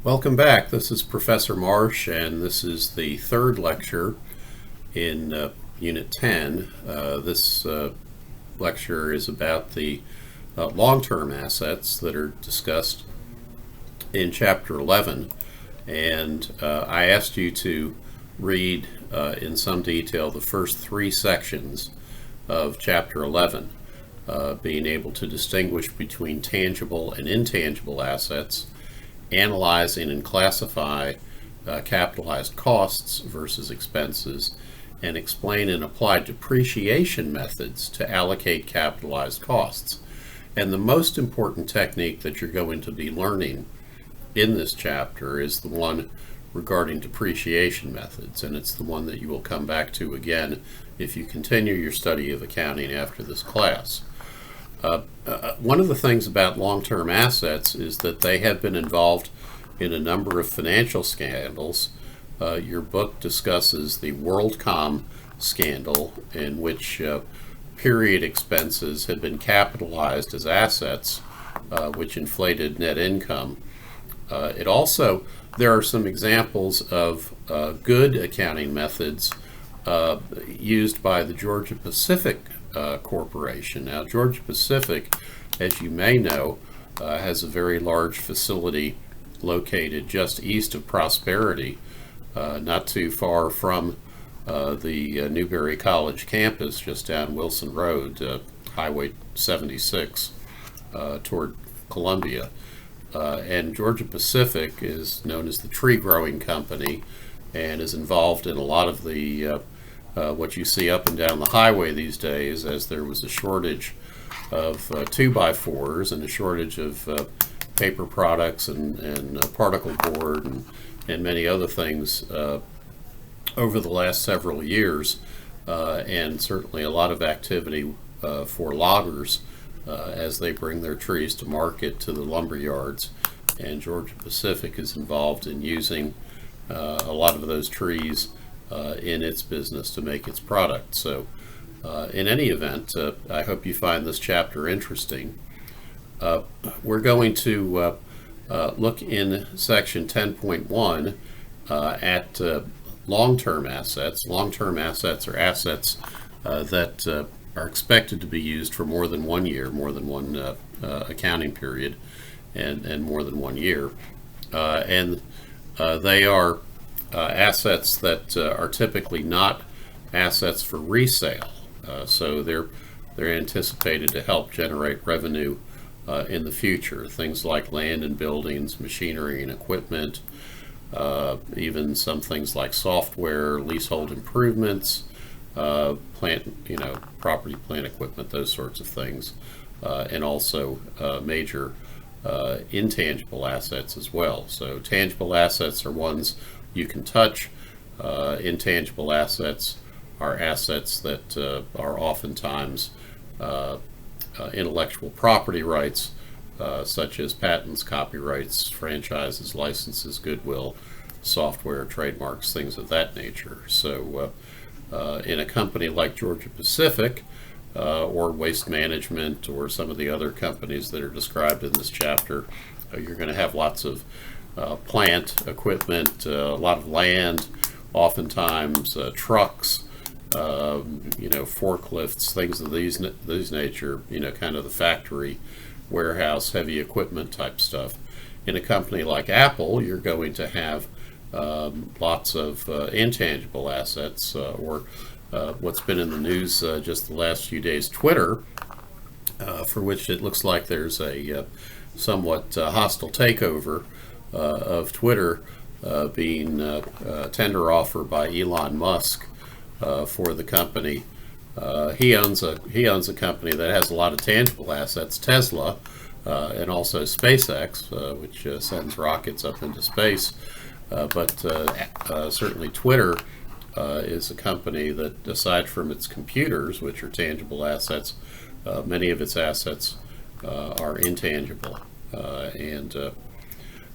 Welcome back. This is Professor Marsh, and this is the third lecture in Unit 10. This lecture is about the long-term assets that are discussed in Chapter 11. And I asked you to read in some detail the first three sections of Chapter 11, being able to distinguish between tangible and intangible assets, analyzing and classify capitalized costs versus expenses, and explain and apply depreciation methods to allocate capitalized costs. And the most important technique that you're going to be learning in this chapter is the one regarding depreciation methods, and it's the one that you will come back to again if you continue your study of accounting after this class. One of the things about long-term assets is that they have been involved in a number of financial scandals. Your book discusses the WorldCom scandal, in which period expenses had been capitalized as assets, which inflated net income. There are some examples of good accounting methods used by the Georgia-Pacific Corporation. Now, Georgia-Pacific, as you may know, has a very large facility located just east of Prosperity, not too far from the Newberry College campus, just down Wilson Road, Highway 76, toward Columbia. And Georgia-Pacific is known as the tree growing company and is involved in a lot of the what you see up and down the highway these days, as there was a shortage of 2x4s and a shortage of paper products and particle board and many other things over the last several years, and certainly a lot of activity for loggers as they bring their trees to market to the lumber yards. And Georgia-Pacific is involved in using a lot of those trees in its business to make its product. So in any event, I hope you find this chapter interesting. We're going to look in section 10.1 at long-term assets. Long-term assets are assets that are expected to be used for more than 1 year, more than one accounting period, and more than 1 year. And they are assets that are typically not assets for resale. So they're anticipated to help generate revenue in the future. Things like land and buildings, machinery and equipment, even some things like software, leasehold improvements, property, plant equipment, those sorts of things, and also major intangible assets as well. So tangible assets are ones you can touch. Intangible assets are assets that are oftentimes intellectual property rights, such as patents, copyrights, franchises, licenses, goodwill, software, trademarks, things of that nature. So in a company like Georgia-Pacific or Waste Management or some of the other companies that are described in this chapter, you're going to have lots of plant equipment, a lot of land, oftentimes trucks, forklifts, things of these nature, kind of the factory, warehouse, heavy equipment type stuff. In a company like Apple, you're going to have lots of intangible assets, or what's been in the news just the last few days, Twitter, for which it looks like there's a somewhat hostile takeover of Twitter being a tender offer by Elon Musk for the company. He owns a company that has a lot of tangible assets, Tesla, and also SpaceX, which sends rockets up into space. But certainly Twitter is a company that, aside from its computers, which are tangible assets, many of its assets are intangible. And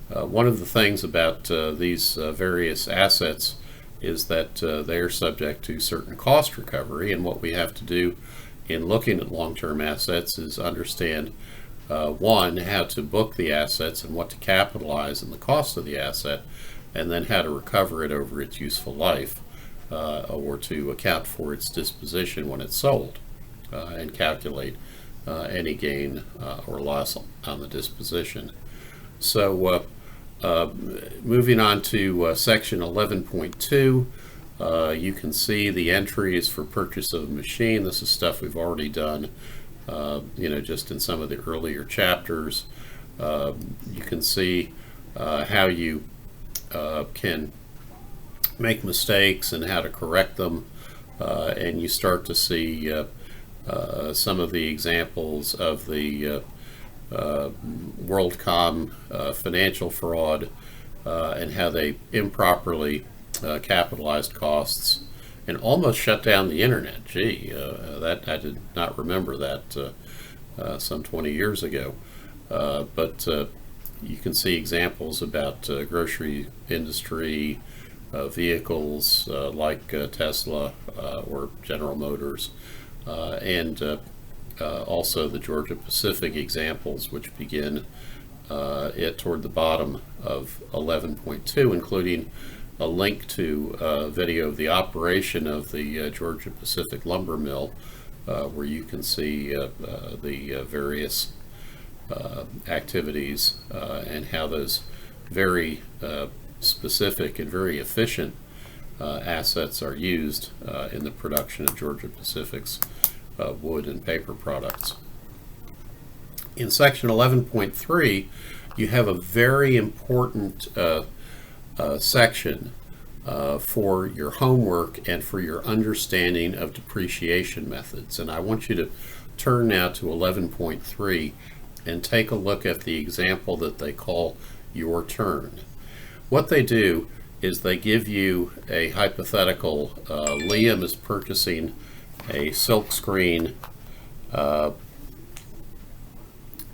one of the things about these various assets is that they are subject to certain cost recovery, and what we have to do in looking at long-term assets is understand one, how to book the assets and what to capitalize and the cost of the asset, and then how to recover it over its useful life, or to account for its disposition when it's sold, and calculate any gain or loss on the disposition. So moving on to section 11.2, you can see the entries for purchase of a machine. This is stuff we've already done, just in some of the earlier chapters. You can see how you can make mistakes and how to correct them, and you start to see some of the examples of the WorldCom financial fraud, and how they improperly capitalized costs and almost shut down the internet. Gee, that I did not remember that some 20 years ago. But you can see examples about grocery industry, vehicles like Tesla or General Motors, and also the Georgia Pacific examples, which begin toward the bottom of 11.2, including a link to a video of the operation of the Georgia Pacific lumber mill, where you can see the various activities and how those very specific and very efficient assets are used in the production of Georgia Pacific's wood and paper products. In section 11.3, you have a very important section for your homework and for your understanding of depreciation methods. And I want you to turn now to 11.3 and take a look at the example that they call your turn. What they do is they give you a hypothetical. Liam is purchasing a silkscreen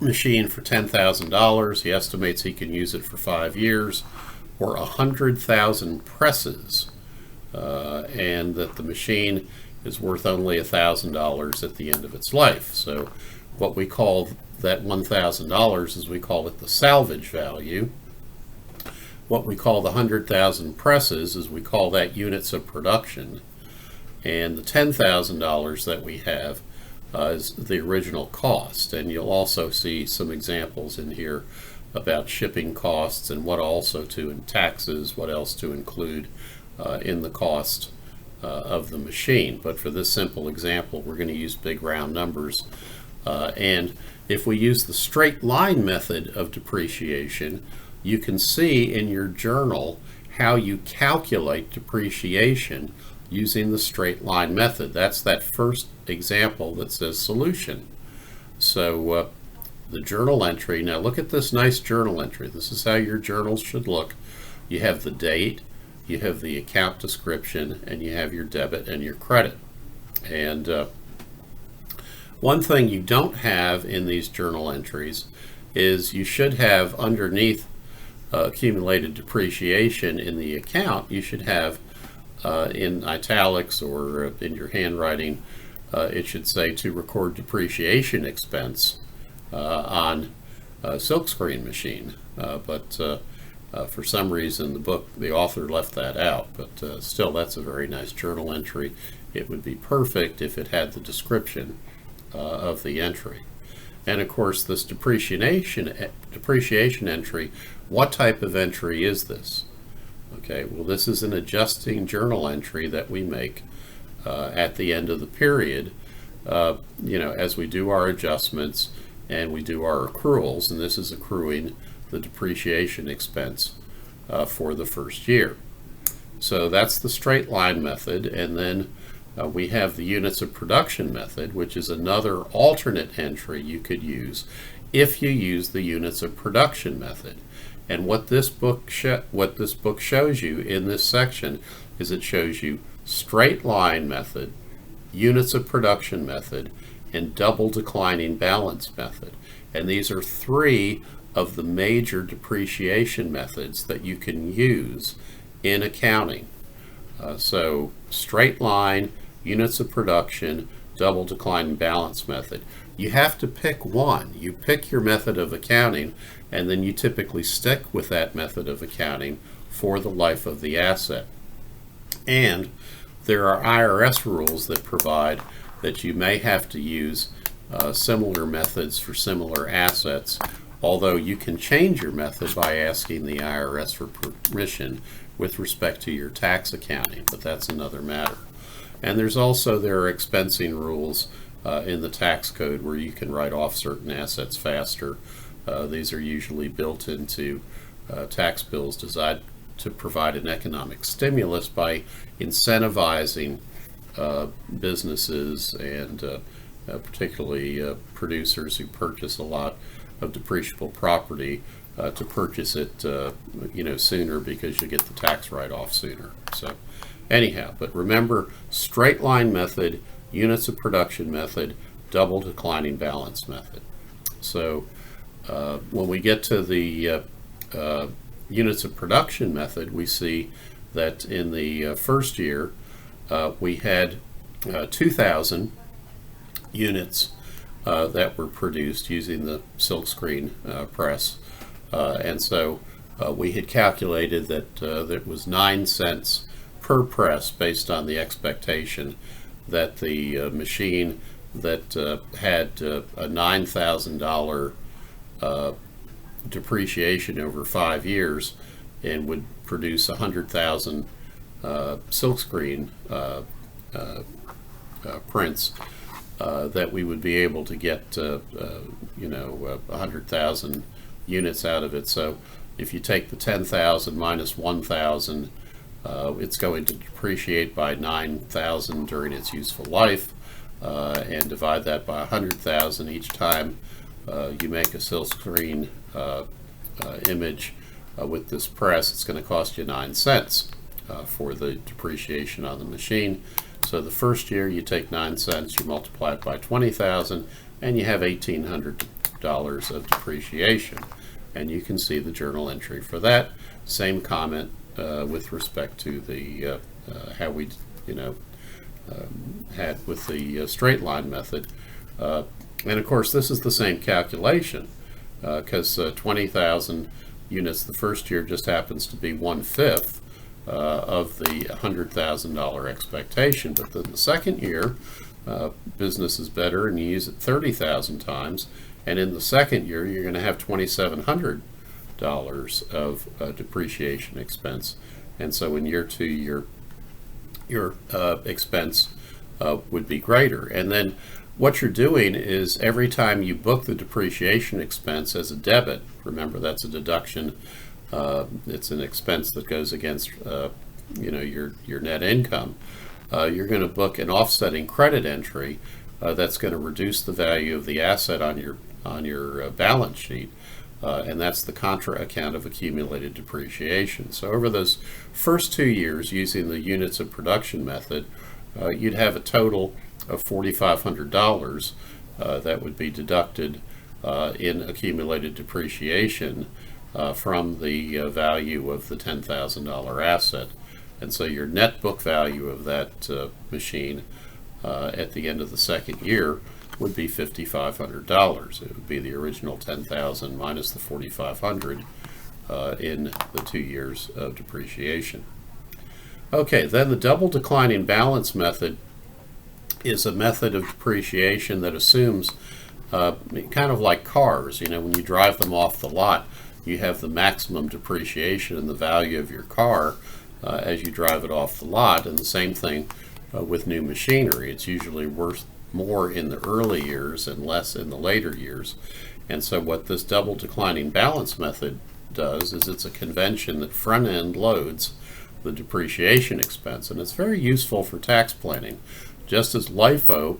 machine for $10,000. He estimates he can use it for 5 years or 100,000 presses, and that the machine is worth only $1,000 at the end of its life. So what we call that $1,000 is we call it the salvage value. What we call the 100,000 presses is we call that units of production. And the $10,000 that we have is the original cost. And you'll also see some examples in here about shipping costs and what also to, and taxes, what else to include in the cost of the machine. But for this simple example, we're going to use big round numbers. And if we use the straight line method of depreciation, you can see in your journal how you calculate depreciation using the straight line method. That's that first example that says solution. So the journal entry, now look at this nice journal entry. This is how your journals should look. You have the date, you have the account description, and you have your debit and your credit. And one thing you don't have in these journal entries is you should have underneath accumulated depreciation in the account, you should have in italics or in your handwriting, it should say to record depreciation expense on a silkscreen machine. But for some reason the author left that out. But still, that's a very nice journal entry. It would be perfect if it had the description of the entry. And of course, this depreciation entry, what type of entry is this? Okay, well, this is an adjusting journal entry that we make at the end of the period, as we do our adjustments and we do our accruals, and this is accruing the depreciation expense for the first year. So that's the straight line method, and then we have the units of production method, which is another alternate entry you could use if you use the units of production method. And what this book shows you in this section is it shows you straight line method, units of production method, and double declining balance method. And these are three of the major depreciation methods that you can use in accounting. So straight line, units of production, double declining balance method. You have to pick one. You pick your method of accounting, and then you typically stick with that method of accounting for the life of the asset. And there are IRS rules that provide that you may have to use similar methods for similar assets, although you can change your method by asking the IRS for permission with respect to your tax accounting, but that's another matter. And there are expensing rules in the tax code where you can write off certain assets faster. These are usually built into tax bills designed to provide an economic stimulus by incentivizing businesses and particularly producers who purchase a lot of depreciable property to purchase it sooner, because you get the tax write-off sooner. So anyhow, but remember, straight line method, units of production method, double declining balance method. So when we get to the units of production method, we see that in the first year we had 2,000 units that were produced using the silkscreen press, and so we had calculated that it was 9 cents per press based on the expectation that the machine that had a $9,000 depreciation over 5 years and would produce 100,000 silkscreen prints, that we would be able to get 100,000 units out of it. So if you take the 10,000 minus 1,000, it's going to depreciate by 9,000 during its useful life, and divide that by 100,000 each time you make a silkscreen image with this press. It's going to cost you 9 cents for the depreciation on the machine. So the first year you take 9 cents, you multiply it by 20,000, and you have $1,800 of depreciation. And you can see the journal entry for that. Same comment with respect to the how we had with the straight line method. And of course this is the same calculation, because 20,000 units the first year just happens to be 1/5 of the $100,000 expectation. But then the second year, business is better and you use it 30,000 times, and in the second year you're going to have $2,700 of depreciation expense. And so in year 2 your expense would be greater. And then what you're doing is every time you book the depreciation expense as a debit, remember that's a deduction, it's an expense that goes against your net income, you're going to book an offsetting credit entry that's going to reduce the value of the asset on your balance sheet, and that's the contra account of accumulated depreciation. So over those first 2 years, using the units of production method, you'd have a total of $4,500 that would be deducted in accumulated depreciation from the value of the $10,000 asset. And so your net book value of that machine at the end of the second year would be $5,500. It would be the original $10,000 minus the $4,500 in the 2 years of depreciation. Okay, then the double declining balance method is a method of depreciation that assumes kind of like cars. When you drive them off the lot, you have the maximum depreciation in the value of your car as you drive it off the lot, and the same thing with new machinery. It's usually worth more in the early years and less in the later years. And so what this double declining balance method does is it's a convention that front end loads the depreciation expense, and it's very useful for tax planning. Just as LIFO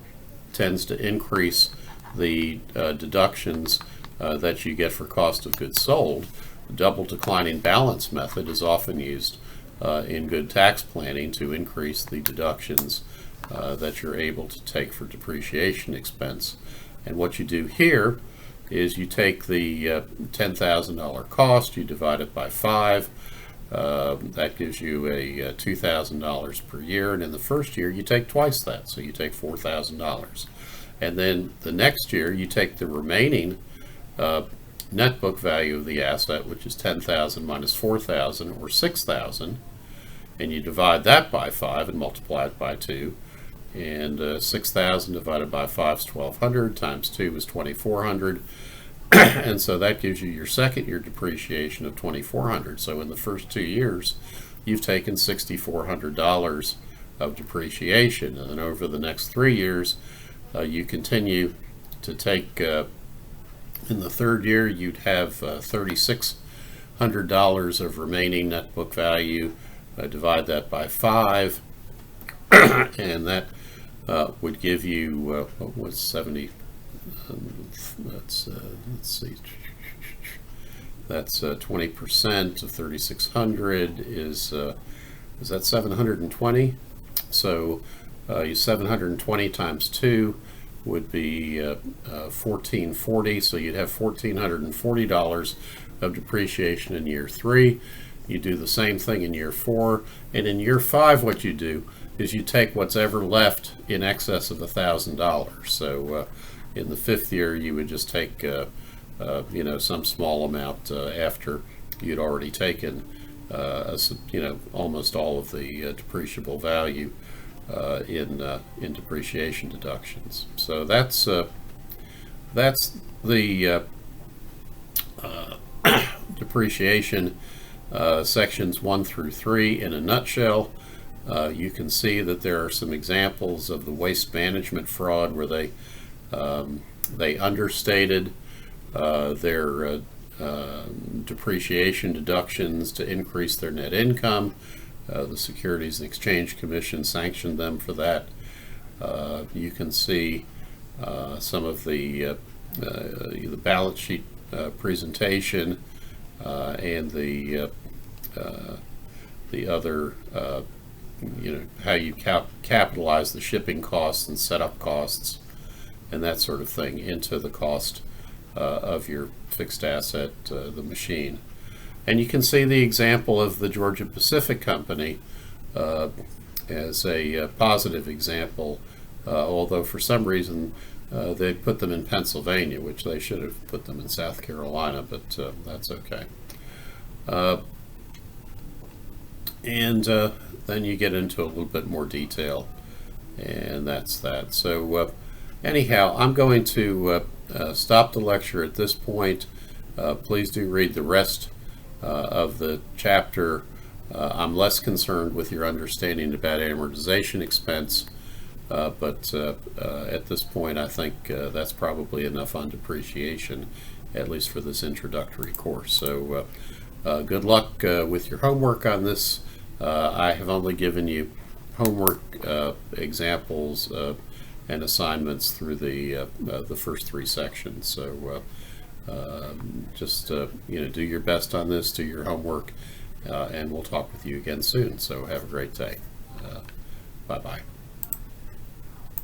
tends to increase the deductions that you get for cost of goods sold, the double declining balance method is often used in good tax planning to increase the deductions that you're able to take for depreciation expense. And what you do here is you take the $10,000 cost, you divide it by 5, that gives you a $2,000 per year, and in the first year you take twice that, so you take $4,000. And then the next year you take the remaining net book value of the asset, which is 10,000 minus 4,000, or 6,000, and you divide that by 5 and multiply it by 2. And 6,000 divided by 5 is 1,200, times 2 is 2,400. And so that gives you your second year depreciation of 2,400. So in the first 2 years, you've taken $6,400 of depreciation. And then over the next 3 years, you continue to take, in the third year, you'd have $3,600 of remaining net book value. Divide that by 5, and that would give you, what was 70? Let's see. That's 20% of 3,600 is that 720? So you 720 times 2 would be 1,440. So you'd have $1,440 of depreciation in year 3. You do the same thing in year 4, and in year 5, what you do is you take what's ever left in excess of $1,000. So in the 5th year, you would just take some small amount after you'd already taken almost all of the depreciable value in depreciation deductions. So that's the depreciation sections 1 through 3 in a nutshell. You can see that there are some examples of the waste management fraud where they understated their depreciation deductions to increase their net income. The Securities and Exchange Commission sanctioned them for that. You can see some of the balance sheet presentation and the other, how you capitalize the shipping costs and setup costs and that sort of thing into the cost of your fixed asset, the machine. And you can see the example of the Georgia Pacific Company as a positive example, although for some reason they put them in Pennsylvania, which they should have put them in South Carolina, but that's okay. And then you get into a little bit more detail, and that's that. So anyhow, I'm going to stop the lecture at this point. Please do read the rest of the chapter. I'm less concerned with your understanding about amortization expense, but at this point I think that's probably enough on depreciation, at least for this introductory course. So good luck with your homework on this. I have only given you homework examples and assignments through the first 3 sections. So just do your best on this, do your homework, and we'll talk with you again soon. So have a great day. Bye-bye.